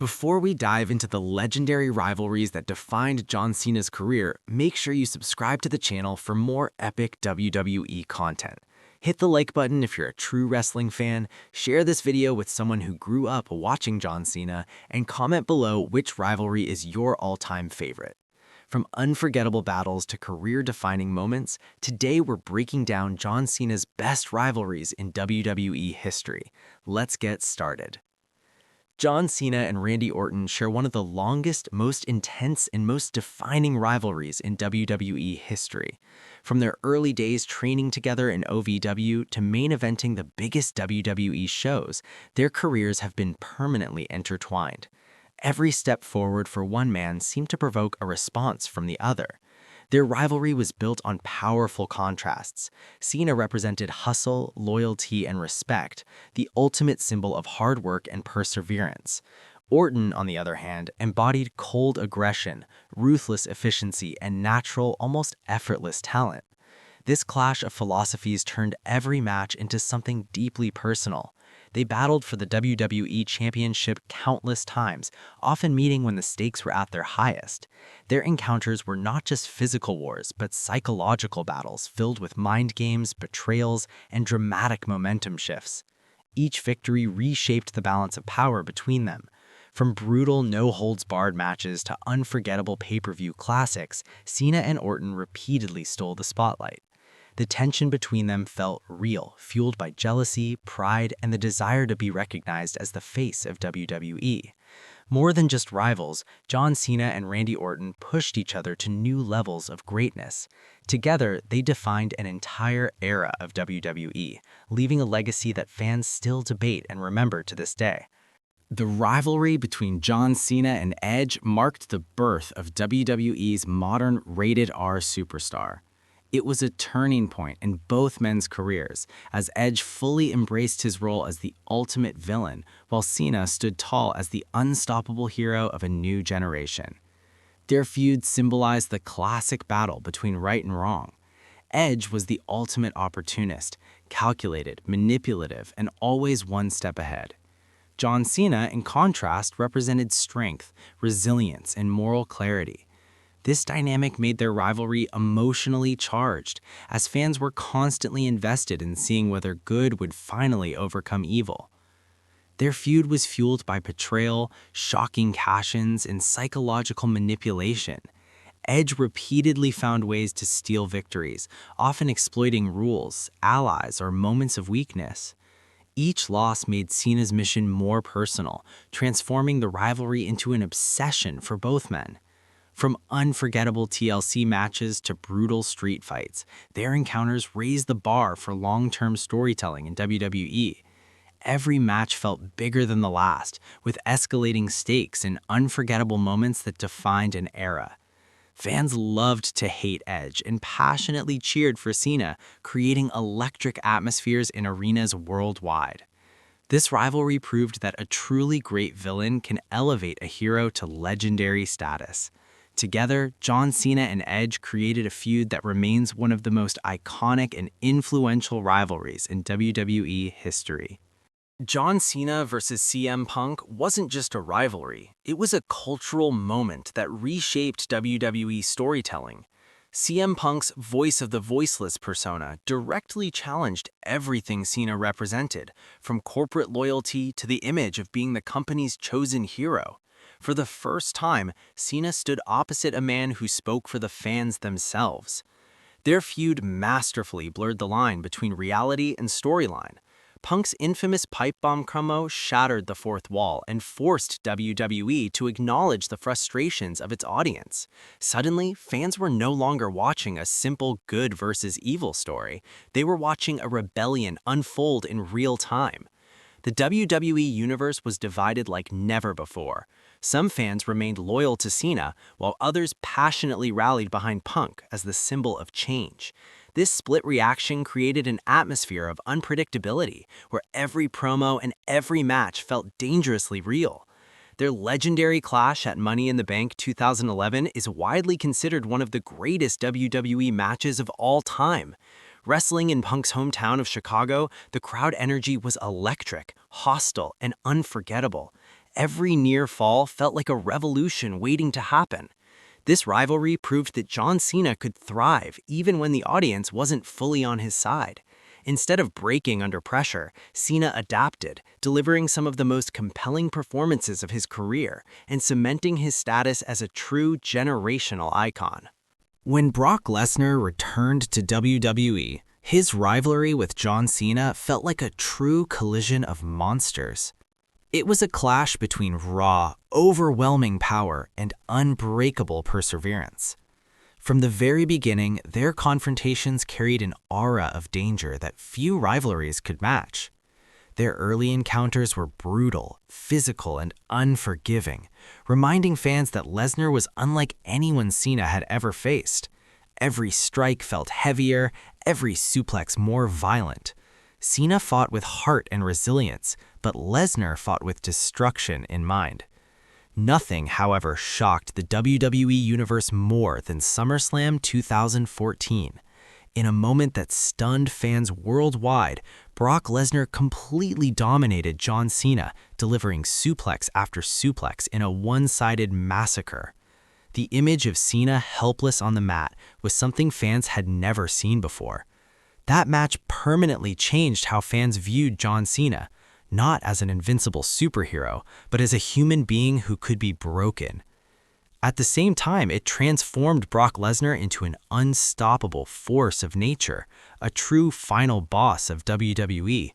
Before we dive into the legendary rivalries that defined John Cena's career, make sure you subscribe to the channel for more epic WWE content. Hit the like button if you're a true wrestling fan, share this video with someone who grew up watching John Cena, and comment below which rivalry is your all-time favorite. From unforgettable battles to career-defining moments, today we're breaking down John Cena's best rivalries in WWE history. Let's get started. John Cena and Randy Orton share one of the longest, most intense, and most defining rivalries in WWE history. From their early days training together in OVW to main eventing the biggest WWE shows, their careers have been permanently intertwined. Every step forward for one man seemed to provoke a response from the other. Their rivalry was built on powerful contrasts. Cena represented hustle, loyalty, and respect, the ultimate symbol of hard work and perseverance. Orton, on the other hand, embodied cold aggression, ruthless efficiency, and natural, almost effortless talent. This clash of philosophies turned every match into something deeply personal. They battled for the WWE Championship countless times, often meeting when the stakes were at their highest. Their encounters were not just physical wars, but psychological battles filled with mind games, betrayals, and dramatic momentum shifts. Each victory reshaped the balance of power between them. From brutal, no-holds-barred matches to unforgettable pay-per-view classics, Cena and Orton repeatedly stole the spotlight. The tension between them felt real, fueled by jealousy, pride, and the desire to be recognized as the face of WWE. More than just rivals, John Cena and Randy Orton pushed each other to new levels of greatness. Together, they defined an entire era of WWE, leaving a legacy that fans still debate and remember to this day. The rivalry between John Cena and Edge marked the birth of WWE's modern rated R superstar. It was a turning point in both men's careers, as Edge fully embraced his role as the ultimate villain, while Cena stood tall as the unstoppable hero of a new generation. Their feud symbolized the classic battle between right and wrong. Edge was the ultimate opportunist, calculated, manipulative, and always one step ahead. John Cena, in contrast, represented strength, resilience, and moral clarity. This dynamic made their rivalry emotionally charged, as fans were constantly invested in seeing whether good would finally overcome evil. Their feud was fueled by betrayal, shocking cash-ins, and psychological manipulation. Edge repeatedly found ways to steal victories, often exploiting rules, allies, or moments of weakness. Each loss made Cena's mission more personal, transforming the rivalry into an obsession for both men. From unforgettable TLC matches to brutal street fights, their encounters raised the bar for long-term storytelling in WWE. Every match felt bigger than the last, with escalating stakes and unforgettable moments that defined an era. Fans loved to hate Edge and passionately cheered for Cena, creating electric atmospheres in arenas worldwide. This rivalry proved that a truly great villain can elevate a hero to legendary status. Together, John Cena and Edge created a feud that remains one of the most iconic and influential rivalries in WWE history. John Cena versus CM Punk wasn't just a rivalry, it was a cultural moment that reshaped WWE storytelling. CM Punk's voice of the voiceless persona directly challenged everything Cena represented, from corporate loyalty to the image of being the company's chosen hero. For the first time, Cena stood opposite a man who spoke for the fans themselves. Their feud masterfully blurred the line between reality and storyline. Punk's infamous pipe bomb promo shattered the fourth wall and forced WWE to acknowledge the frustrations of its audience. Suddenly, fans were no longer watching a simple good versus evil story. They were watching a rebellion unfold in real time. The WWE Universe was divided like never before. Some fans remained loyal to Cena, while others passionately rallied behind Punk as the symbol of change. This split reaction created an atmosphere of unpredictability, where every promo and every match felt dangerously real. Their legendary clash at Money in the Bank 2011 is widely considered one of the greatest WWE matches of all time. Wrestling in Punk's hometown of Chicago, the crowd energy was electric, hostile, and unforgettable. every near fall felt like a revolution waiting to happen. This rivalry proved that John Cena could thrive even when the audience wasn't fully on his side. Instead of breaking under pressure, Cena adapted, delivering some of the most compelling performances of his career and cementing his status as a true generational icon. When Brock Lesnar returned to WWE, his rivalry with John Cena felt like a true collision of monsters. It was a clash between raw, overwhelming power and unbreakable perseverance. From the very beginning, their confrontations carried an aura of danger that few rivalries could match. Their early encounters were brutal, physical, and unforgiving, reminding fans that Lesnar was unlike anyone Cena had ever faced. Every strike felt heavier, every suplex more violent. Cena fought with heart and resilience, but Lesnar fought with destruction in mind. Nothing, however, shocked the WWE Universe more than SummerSlam 2014. In a moment that stunned fans worldwide, Brock Lesnar completely dominated John Cena, delivering suplex after suplex in a one-sided massacre. The image of Cena helpless on the mat was something fans had never seen before. That match permanently changed how fans viewed John Cena, not as an invincible superhero, but as a human being who could be broken. At the same time, it transformed Brock Lesnar into an unstoppable force of nature, a true final boss of WWE.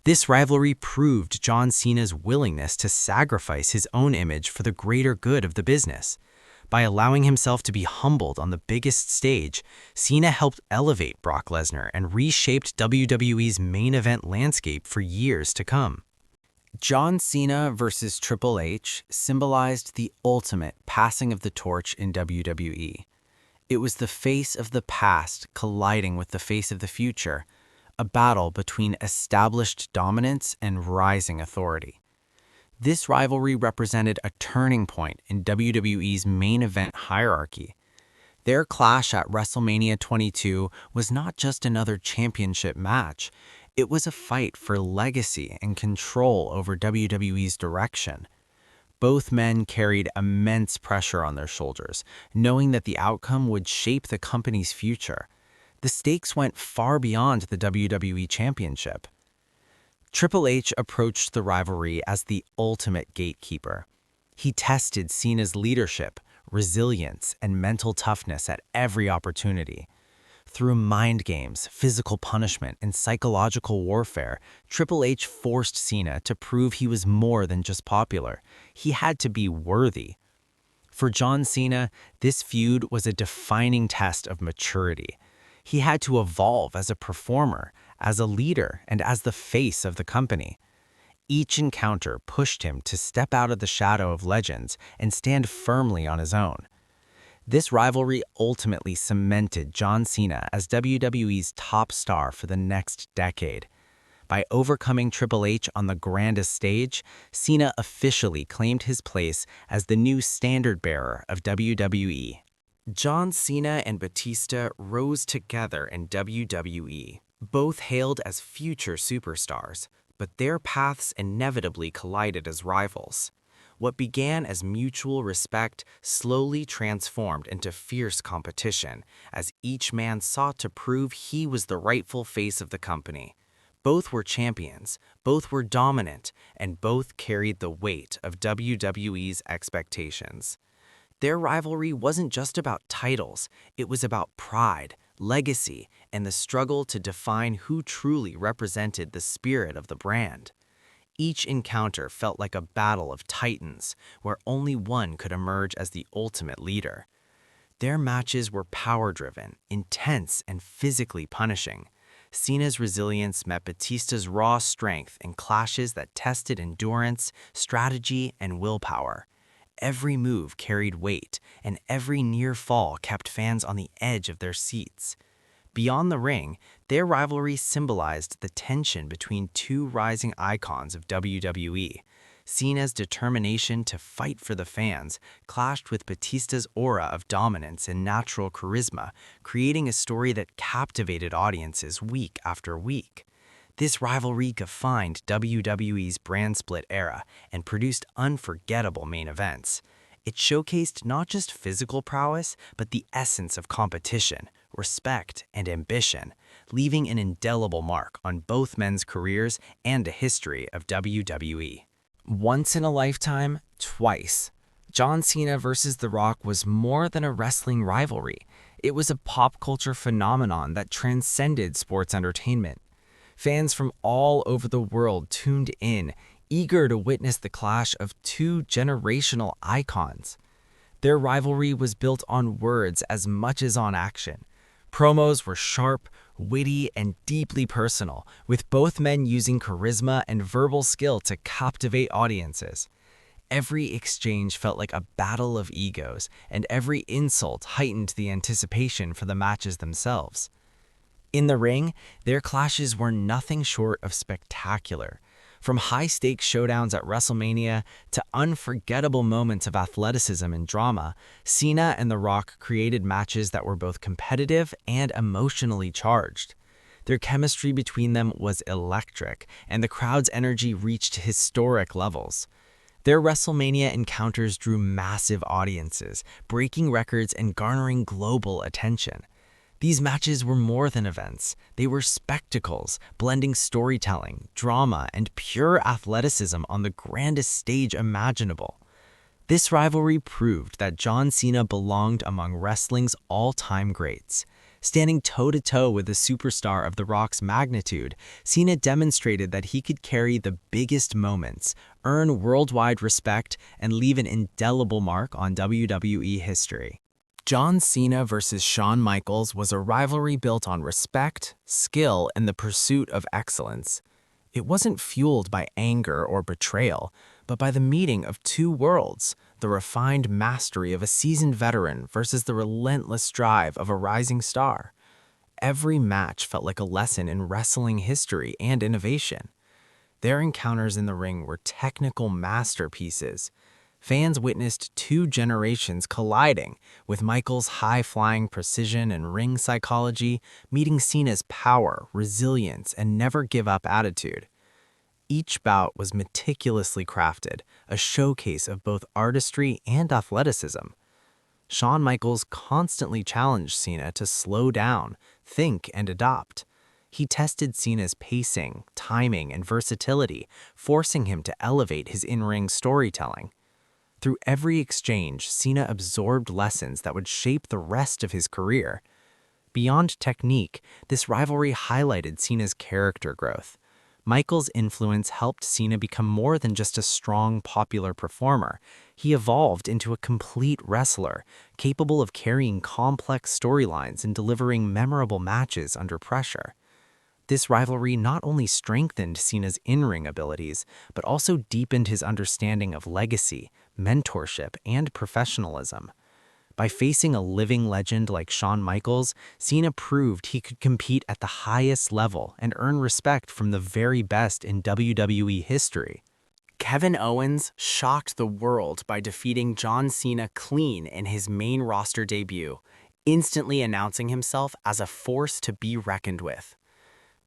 This rivalry proved John Cena's willingness to sacrifice his own image for the greater good of the business. By allowing himself to be humbled on the biggest stage, Cena helped elevate Brock Lesnar and reshaped WWE's main event landscape for years to come. John Cena versus Triple H symbolized the ultimate passing of the torch in WWE. It was the face of the past colliding with the face of the future, a battle between established dominance and rising authority. This rivalry represented a turning point in WWE's main event hierarchy. Their clash at WrestleMania 22 was not just another championship match, it was a fight for legacy and control over WWE's direction. Both men carried immense pressure on their shoulders, knowing that the outcome would shape the company's future. The stakes went far beyond the WWE Championship. Triple H approached the rivalry as the ultimate gatekeeper. He tested Cena's leadership, resilience, and mental toughness at every opportunity. Through mind games, physical punishment, and psychological warfare, Triple H forced Cena to prove he was more than just popular. He had to be worthy. For John Cena, this feud was a defining test of maturity. He had to evolve as a performer, as a leader, and as the face of the company. Each encounter pushed him to step out of the shadow of legends and stand firmly on his own. This rivalry ultimately cemented John Cena as WWE's top star for the next decade. By overcoming Triple H on the grandest stage, Cena officially claimed his place as the new standard-bearer of WWE. John Cena and Batista rose together in WWE. Both hailed as future superstars, but their paths inevitably collided as rivals. What began as mutual respect slowly transformed into fierce competition as each man sought to prove he was the rightful face of the company. Both were champions, both were dominant, and both carried the weight of WWE's expectations. Their rivalry wasn't just about titles, it was about pride, legacy, and the struggle to define who truly represented the spirit of the brand. Each encounter felt like a battle of titans, where only one could emerge as the ultimate leader. Their matches were power-driven, intense, and physically punishing. Cena's resilience met Batista's raw strength in clashes that tested endurance, strategy, and willpower. Every move carried weight, and every near fall kept fans on the edge of their seats. Beyond the ring, their rivalry symbolized the tension between two rising icons of WWE. Cena's determination to fight for the fans clashed with Batista's aura of dominance and natural charisma, creating a story that captivated audiences week after week. This rivalry defined WWE's brand split era and produced unforgettable main events. It showcased not just physical prowess, but the essence of competition, respect, and ambition, leaving an indelible mark on both men's careers and the history of WWE. Once in a lifetime, twice. John Cena versus The Rock was more than a wrestling rivalry. It was a pop culture phenomenon that transcended sports entertainment. Fans from all over the world tuned in, eager to witness the clash of two generational icons. Their rivalry was built on words as much as on action. Promos were sharp, witty, and deeply personal, with both men using charisma and verbal skill to captivate audiences. Every exchange felt like a battle of egos, and every insult heightened the anticipation for the matches themselves. In the ring, their clashes were nothing short of spectacular. From high-stakes showdowns at WrestleMania to unforgettable moments of athleticism and drama, Cena and The Rock created matches that were both competitive and emotionally charged. Their chemistry between them was electric, and the crowd's energy reached historic levels. Their WrestleMania encounters drew massive audiences, breaking records and garnering global attention. These matches were more than events. They were spectacles, blending storytelling, drama, and pure athleticism on the grandest stage imaginable. This rivalry proved that John Cena belonged among wrestling's all-time greats. Standing toe-to-toe with a superstar of The Rock's magnitude, Cena demonstrated that he could carry the biggest moments, earn worldwide respect, and leave an indelible mark on WWE history. John Cena versus Shawn Michaels was a rivalry built on respect, skill, and the pursuit of excellence. It wasn't fueled by anger or betrayal, but by the meeting of two worlds, the refined mastery of a seasoned veteran versus the relentless drive of a rising star. Every match felt like a lesson in wrestling history and innovation. Their encounters in the ring were technical masterpieces. Fans witnessed two generations colliding, with Michaels' high-flying precision and ring psychology meeting Cena's power, resilience, and never-give-up attitude. Each bout was meticulously crafted, a showcase of both artistry and athleticism. Shawn Michaels constantly challenged Cena to slow down, think, and adopt. He tested Cena's pacing, timing, and versatility, forcing him to elevate his in-ring storytelling. Through every exchange, Cena absorbed lessons that would shape the rest of his career. Beyond technique, this rivalry highlighted Cena's character growth. Michaels' influence helped Cena become more than just a strong, popular performer. He evolved into a complete wrestler, capable of carrying complex storylines and delivering memorable matches under pressure. This rivalry not only strengthened Cena's in-ring abilities, but also deepened his understanding of legacy, mentorship, and professionalism. By facing a living legend like Shawn Michaels, Cena proved he could compete at the highest level and earn respect from the very best in WWE history. Kevin Owens shocked the world by defeating John Cena clean in his main roster debut, instantly announcing himself as a force to be reckoned with.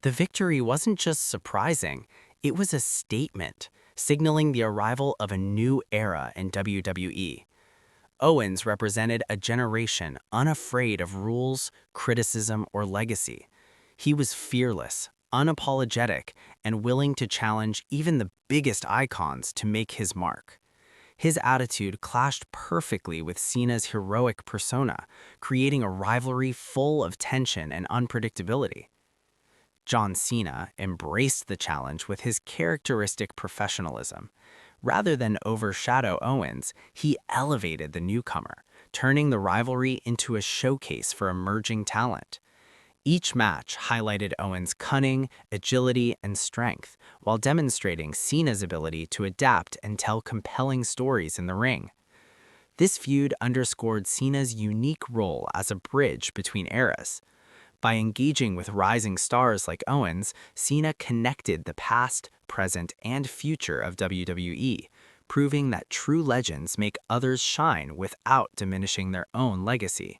The victory wasn't just surprising, it was a statement, signaling the arrival of a new era in WWE. Owens represented a generation unafraid of rules, criticism, or legacy. He was fearless, unapologetic, and willing to challenge even the biggest icons to make his mark. His attitude clashed perfectly with Cena's heroic persona, creating a rivalry full of tension and unpredictability. John Cena embraced the challenge with his characteristic professionalism. Rather than overshadow Owens, he elevated the newcomer, turning the rivalry into a showcase for emerging talent. Each match highlighted Owens' cunning, agility, and strength, while demonstrating Cena's ability to adapt and tell compelling stories in the ring. This feud underscored Cena's unique role as a bridge between eras. By engaging with rising stars like Owens, Cena connected the past, present, and future of WWE, proving that true legends make others shine without diminishing their own legacy.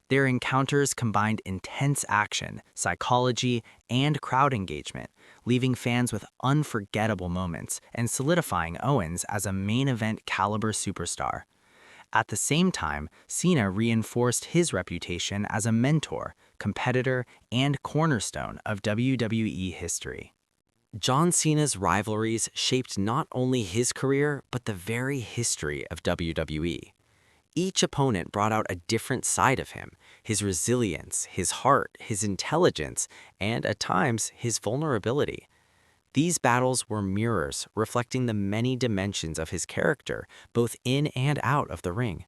Their encounters combined intense action, psychology, and crowd engagement, leaving fans with unforgettable moments and solidifying Owens as a main event caliber superstar. At the same time, Cena reinforced his reputation as a mentor, competitor, and cornerstone of WWE history. John Cena's rivalries shaped not only his career, but the very history of WWE. Each opponent brought out a different side of him, his resilience, his heart, his intelligence, and at times, his vulnerability. These battles were mirrors reflecting the many dimensions of his character, both in and out of the ring.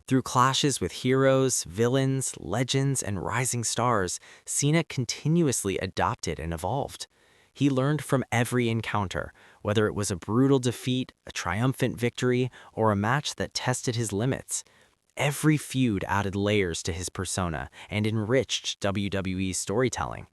Through clashes with heroes, villains, legends, and rising stars, Cena continuously adapted and evolved. He learned from every encounter, whether it was a brutal defeat, a triumphant victory, or a match that tested his limits. Every feud added layers to his persona and enriched WWE's storytelling.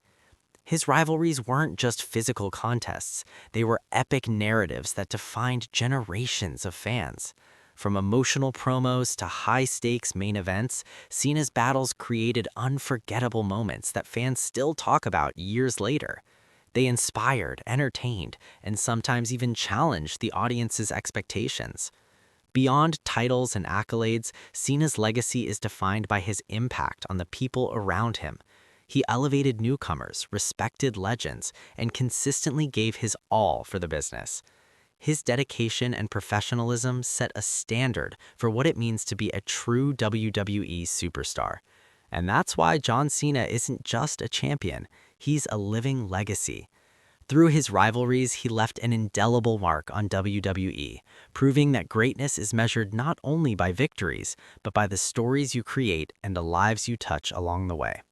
His rivalries weren't just physical contests, they were epic narratives that defined generations of fans. From emotional promos to high-stakes main events, Cena's battles created unforgettable moments that fans still talk about years later. They inspired, entertained, and sometimes even challenged the audience's expectations. Beyond titles and accolades, Cena's legacy is defined by his impact on the people around him. He elevated newcomers, respected legends, and consistently gave his all for the business. His dedication and professionalism set a standard for what it means to be a true WWE superstar. And that's why John Cena isn't just a champion, he's a living legacy. Through his rivalries, he left an indelible mark on WWE, proving that greatness is measured not only by victories, but by the stories you create and the lives you touch along the way.